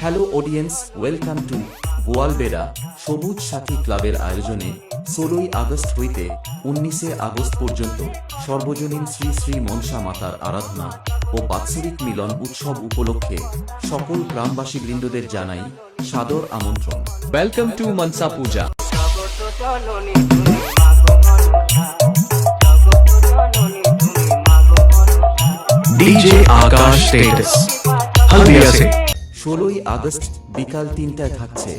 Hello audience, welcome to গোয়ালবেড়া সবুজ সাথী ক্লাবের আয়োজনে 16ই আগস্ট হইতে 19শে আগস্ট পর্যন্ত সর্বজনীন শ্রী শ্রী মনসা মাতার আরাধনা ও বাৎসরিক মিলন উৎসব উপলক্ষে সকল গ্রামবাসীবৃন্দদের জানাই সাদর আমন্ত্রণ। Welcome to Manasa Puja. DJ Akash status Haldia से 16ই আগস্ট বিকাল 3টায় থাকছে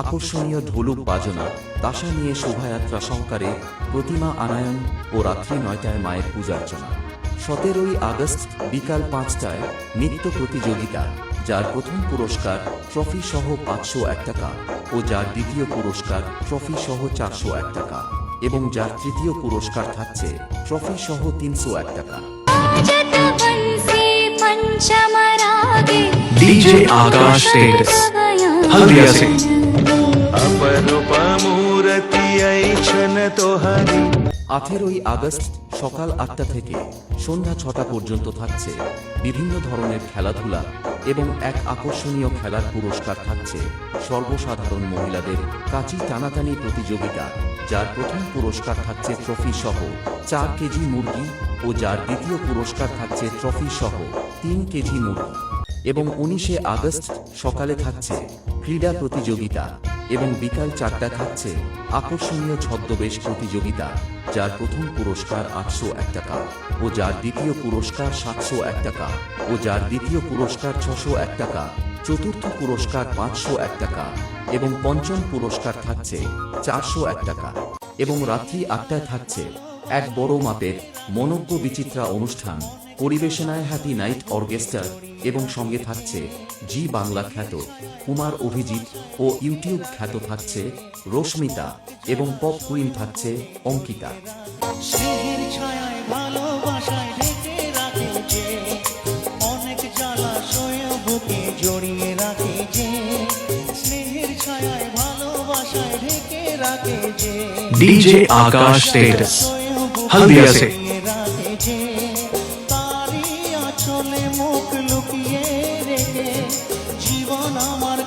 আকর্ষণীয় ঢোলক বাজনা, তাসা নিয়ে শোভাযাত্রা সহকারে প্রতিমা আনায়ন ও রাত্রি 9টায় মায়ের পূজার্চনা। 17ই আগস্ট বিকাল 5টায় নৃত্য প্রতিযোগিতা, যার প্রথম পুরস্কার ট্রফি সহ 501 টাকা ও যার দ্বিতীয় পুরস্কার ট্রফি সহ 401 টাকা এবং যার তৃতীয় পুরস্কার থাকছে ট্রফি সহ 301 টাকা। डीजे आकाश स्टेटस हल्दिया से 18ই আগস্ট সকাল 8টা থেকে সন্ধ্যা 6টা পর্যন্ত থাকছে বিভিন্ন ধরনের খেলাধুলা এবং এক আকর্ষণীয় খেলার পুরস্কার থাকছে সর্বসাধারণ মহিলাদের কাঁচি টানাটানি প্রতিযোগিতা, যার প্রথম পুরস্কার থাকছে ট্রফি সহ 4 কেজি মুরগি ও যার দ্বিতীয় পুরস্কার থাকছে ট্রফি সহ 3 কেজি মুরগি। এবং 19শে আগস্ট সকালে থাকছে ক্রীড়া প্রতিযোগিতা এবং বিকাল 4টায় থাকছে আকর্ষণীয় ছদ্মবেশ প্রতিযোগিতা, যার প্রথম পুরস্কার 801 টাকা ও যার দ্বিতীয় পুরস্কার 701 টাকা ও যার দ্বিতীয় পুরস্কার 601 টাকা, চতুর্থ পুরস্কার 501 টাকা এবং পঞ্চম পুরস্কার থাকছে 401 টাকা। এবং রাত্রি 8টায় থাকছে এক বড় মাপের মনোজ্ঞ বিচিত্রা অনুষ্ঠান, পরিবেশনায় হ্যাপি নাইট অর্কেস্ট্রা এবং সঙ্গে থাকছে জি বাংলা খ্যাত কুমার অভিজিৎ ও ইউটিউব খ্যাত থাকছে রশ্মিতা এবং পপ কুইন থাকছে অঙ্কিতা। স্নেহের ছায়ায় ভালোবাসায় ঢেকে রাখে যে, অনেক জ্বালাশয় বুকে জড়িয়ে রাখে যে, স্নেহের ছায়ায় ভালোবাসায় ঢেকে রাখে যে, डीजे आकाश स्टेटस हल्दिया से রাখে যে, তারই আঁচলে মুখ লুকিয়ে রেখে জীবন আমার